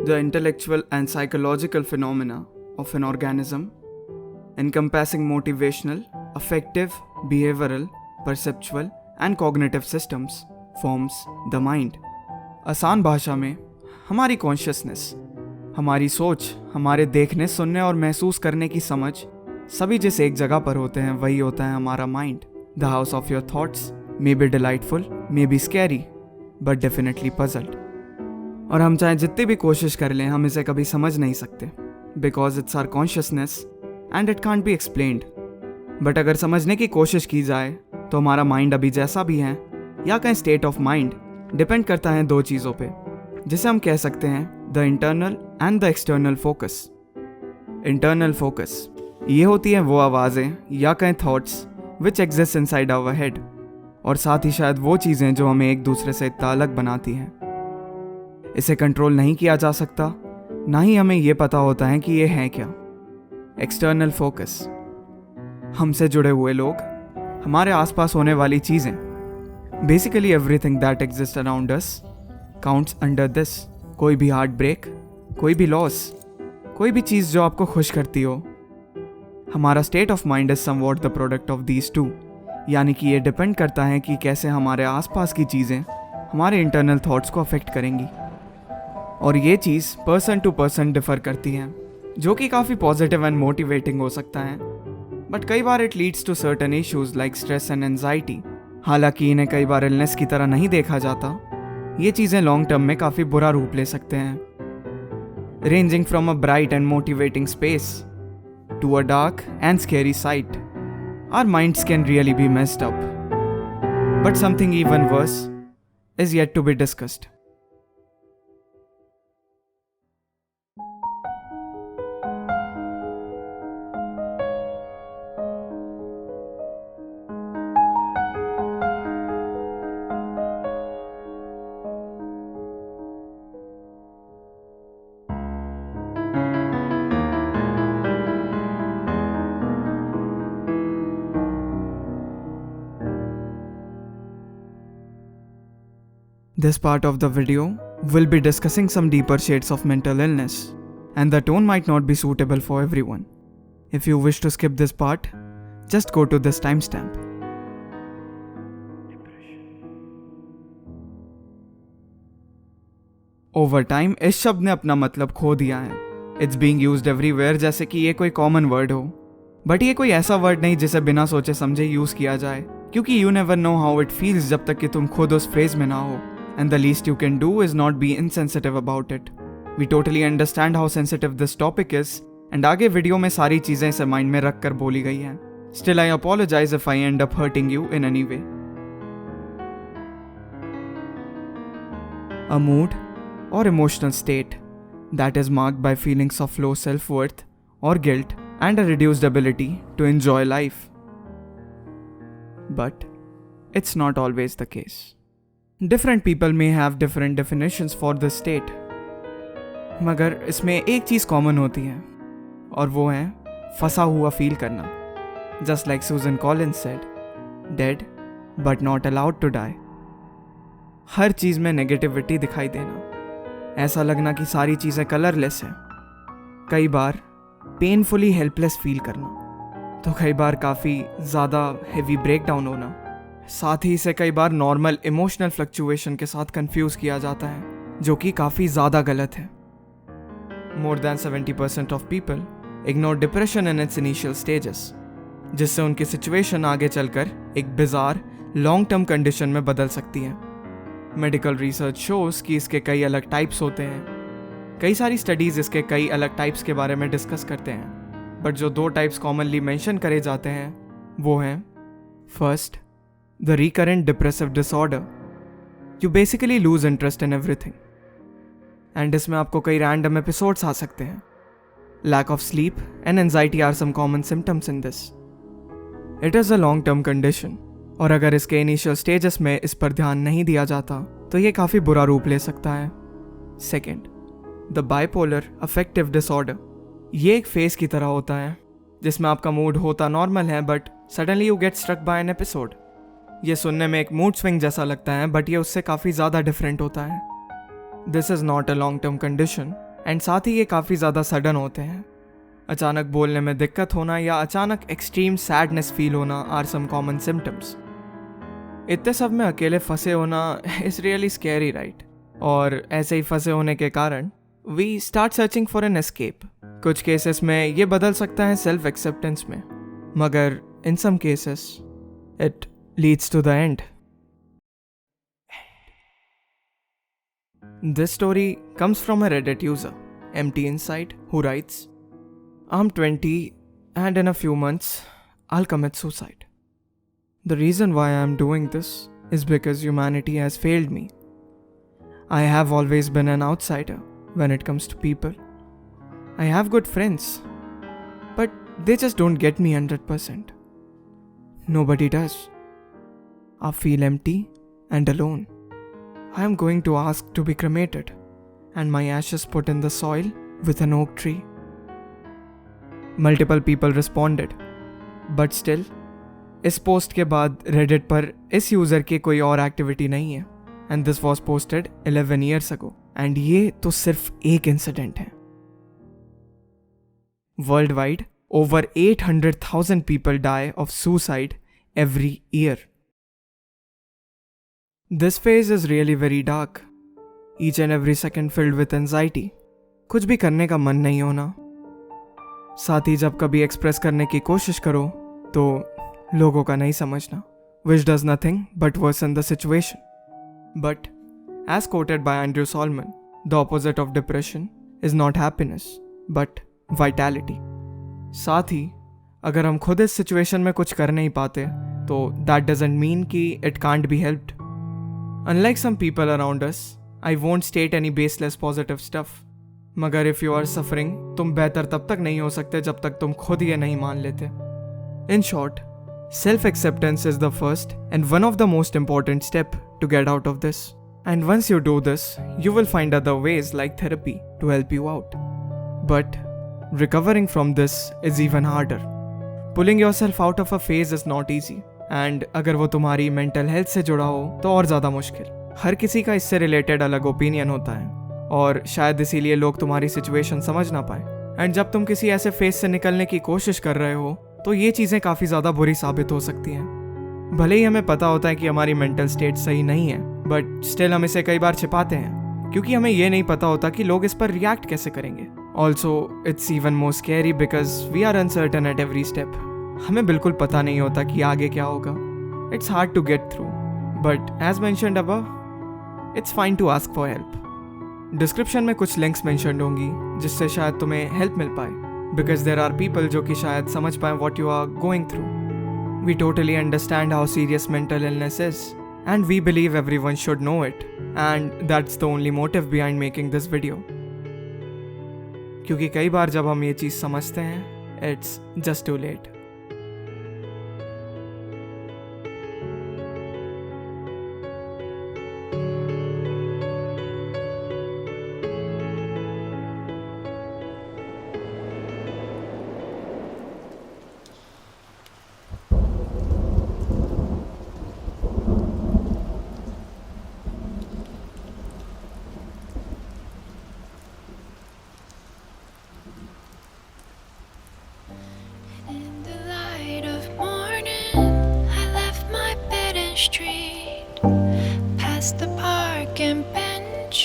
the intellectual and psychological phenomena of an organism, encompassing motivational, affective, behavioral, perceptual and cognitive systems, forms the mind. आसान भाषा में हमारी consciousness, हमारी सोच, हमारे देखने, सुनने और महसूस करने की समझ सभी जिस एक जगह पर होते हैं वही होता है हमारा mind. The house of your thoughts may be delightful, may be scary, but definitely puzzled. और हम चाहे जितनी भी कोशिश कर लें हम इसे कभी समझ नहीं सकते, because it's our consciousness and it can't be explained. But अगर समझने की कोशिश की जाए तो हमारा माइंड अभी जैसा भी है या कहीं स्टेट ऑफ माइंड डिपेंड करता है दो चीज़ों पे, जिसे हम कह सकते हैं the internal and the external focus. Internal focus ये होती हैं वो आवाज़ें या कहीं thoughts which exist inside our head, और साथ ही शायद वो चीज़ें जो हमें एक दूसरे से इतना अलग बनाती हैं. इसे कंट्रोल नहीं किया जा सकता, ना ही हमें ये पता होता है कि ये है क्या. एक्सटर्नल फोकस हमसे जुड़े हुए लोग, हमारे आसपास होने वाली चीज़ें, basically everything that exist around us counts under this. कोई भी हार्ट ब्रेक, कोई भी लॉस, कोई भी चीज़ जो आपको खुश करती हो, हमारा state of mind is somewhat the product of these two. यानी कि ये डिपेंड करता है कि कैसे हमारे आसपास की चीज़ें हमारे इंटरनल थॉट्स को अफेक्ट करेंगी. और ये चीज़ पर्सन टू पर्सन डिफ़र करती हैं, जो कि काफ़ी पॉजिटिव एंड मोटिवेटिंग हो सकता है, बट कई बार it leads to certain issues like stress and anxiety. हालांकि इन्हें कई बार इलनेस की तरह नहीं देखा जाता, ये चीज़ें लॉन्ग टर्म में काफ़ी बुरा रूप ले सकते हैं. Ranging from a bright and motivating space to a dark and scary sight, our minds can really be messed up. But something even worse is yet to be discussed. This part of the video will be discussing some deeper shades of mental illness, and the tone might not be suitable for everyone. If you wish to skip this part, just go to this timestamp. Over time, इस शब्द ने अपना मतलब खो दिया है. It's being used everywhere जैसे कि ये कोई common word हो. But ये कोई ऐसा word नहीं जिसे बिना सोचे समझे यूज किया जाए, क्योंकि you never know how it feels जब तक कि तुम खुद उस फ्रेज में ना हो. And the least you can do is not be insensitive about it. We totally understand how sensitive this topic is, and आगे वीडियो में सारी चीज़ें इसे माइंड में रख कर बोली गई हैं. Still, I apologize if I end up hurting you in any way. A mood or emotional state that is marked by feelings of low self-worth or guilt and a reduced ability to enjoy life. But it's not always the case. Different people may have different definitions for this state. मगर इसमें एक चीज़ common होती है, और वो है फंसा हुआ फील करना. Just like Susan Collins said, dead but not allowed to die. हर चीज़ में नेगेटिविटी दिखाई देना, ऐसा लगना कि सारी चीज़ें कलरलेस हैं. कई बार पेनफुली हेल्पलेस फील करना, तो कई बार काफ़ी ज़्यादा हेवी ब्रेकडाउन होना. साथ ही इसे कई बार नॉर्मल इमोशनल फ्लक्चुएशन के साथ कंफ्यूज किया जाता है, जो कि काफ़ी ज़्यादा गलत है. More than 70% of people ignore depression in its initial stages, जिससे उनकी सिचुएशन आगे चलकर एक बिजार लॉन्ग टर्म कंडीशन में बदल सकती है. मेडिकल रिसर्च शोज कि इसके कई अलग टाइप्स होते हैं. कई सारी स्टडीज़ इसके कई अलग टाइप्स के बारे में डिस्कस करते हैं, बट जो दो टाइप्स कॉमनली मेंशन करे जाते हैं वो हैं, first, the recurrent depressive disorder. You basically lose interest in everything. And इसमें आपको कई random episodes आ सकते हैं. Lack of sleep and anxiety are some common symptoms in this. It is a long-term condition. और अगर इसके initial stages में इस पर ध्यान नहीं दिया जाता तो ये काफ़ी बुरा रूप ले सकता है. Second, the bipolar affective disorder. ये एक फेज की तरह होता है जिसमें आपका मूड होता नॉर्मल है, but suddenly you get struck by an episode. ये सुनने में एक मूड स्विंग जैसा लगता है, बट ये उससे काफ़ी ज़्यादा डिफरेंट होता है. This is not a long term condition and साथ ही ये काफ़ी ज़्यादा सडन होते हैं। अचानक बोलने में दिक्कत होना या अचानक एक्सट्रीम सैडनेस फील होना आर सम कॉमन सिम्टम्स। इतने सब में अकेले फंसे होना इज़ रियली स्कैरी, राइट? और ऐसे ही फंसे होने के कारण we start searching for an escape. कुछ केसेस में ये बदल सकता है सेल्फ एक्सेप्टेंस में, मगर in some cases it leads to the end. This story comes from a Reddit user, Empty Inside, who writes, I'm 20 and in a few months, I'll commit suicide. The reason why I'm doing this is because humanity has failed me. I have always been an outsider when it comes to people. I have good friends, but they just don't get me 100%. Nobody does. I feel empty and alone. I am going to ask to be cremated and my ashes put in the soil with an oak tree. Multiple people responded, but still, इस post के बाद Reddit पर इस user की कोई और activity नहीं है and this was posted 11 years ago and ये तो सिर्फ एक इंसिडेंट है। Worldwide, over 800,000 people die of suicide every year. This phase is really very dark. Each and every second filled with anxiety. कुछ भी करने का मन नहीं होना। साथ ही जब कभी एक्सप्रेस करने की कोशिश करो तो लोगों का नहीं समझना, which does nothing but worsen the situation. But, as quoted by Andrew Solomon, the opposite of depression is not happiness, but vitality. साथ ही अगर हम खुद इस सिचुएशन में कुछ कर नहीं पाते तो that doesn't mean कि it can't be helped. Unlike some people around us, I won't state any baseless positive stuff. मगर if you are suffering, तुम बेहतर तब तक नहीं हो सकते जब तक तुम खुद ये नहीं मान लेते। In short, self-acceptance is the first and one of the most important step to get out of this. And once you do this, you will find other ways like therapy to help you out. But recovering from this is even harder. Pulling yourself out of a phase is not easy. And अगर वो तुम्हारी mental health से जुड़ा हो तो और ज़्यादा मुश्किल। हर किसी का इससे रिलेटेड अलग ओपिनियन होता है और शायद इसीलिए लोग तुम्हारी सिचुएशन समझ ना पाए। एंड जब तुम किसी ऐसे फेज से निकलने की कोशिश कर रहे हो तो ये चीज़ें काफ़ी ज़्यादा बुरी साबित हो सकती हैं। भले ही हमें पता होता है कि हमारी मेंटल स्टेट सही नहीं है, बट स्टिल हम इसे कई बार छिपाते हैं क्योंकि हमें ये नहीं पता होता कि लोग इस पर रिएक्ट कैसे करेंगे। Also it's even more scary because we are uncertain at every step. हमें बिल्कुल पता नहीं होता कि आगे क्या होगा। It's hard to get through, but as mentioned above, it's fine to ask for help. Description में कुछ लिंक्स मैंशन्ड होंगी जिससे शायद तुम्हें हेल्प मिल पाए, बिकॉज देर आर पीपल जो कि शायद समझ पाए what you are going through. We totally understand how serious mental illness is and we believe everyone should know it, and that's the only motive behind making this video. क्योंकि कई बार जब हम ये चीज़ समझते हैं, it's just too late. Street, past the park and bench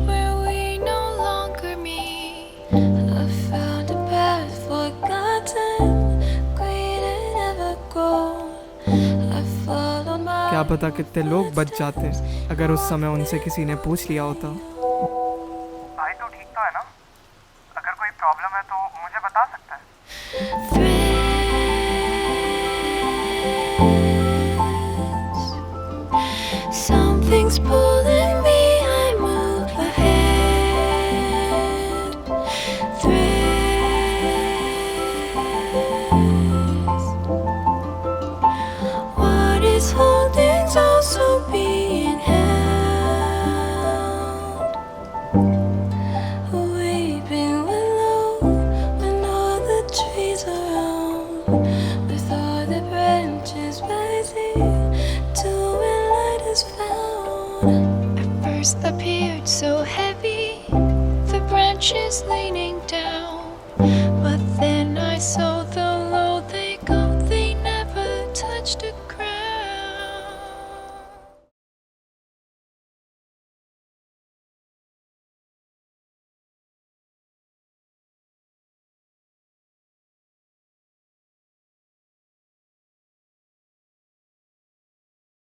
where we no longer meet. I found a path forgotten, green and ever grown. I followed my क्या पता कितने लोग बच जाते अगर उस समय उनसे किसी ने पूछ लिया होता। भाई तो ठीक तो है ना? अगर कोई प्रॉब्लम है तो मुझे बता सकता है। Something's pulling me, I move ahead. Threads. What is holding's also being held. Weeping willow when all the trees around, with all the branches rising to where light is found. At first appeared so heavy, the branch branches leaning down, but then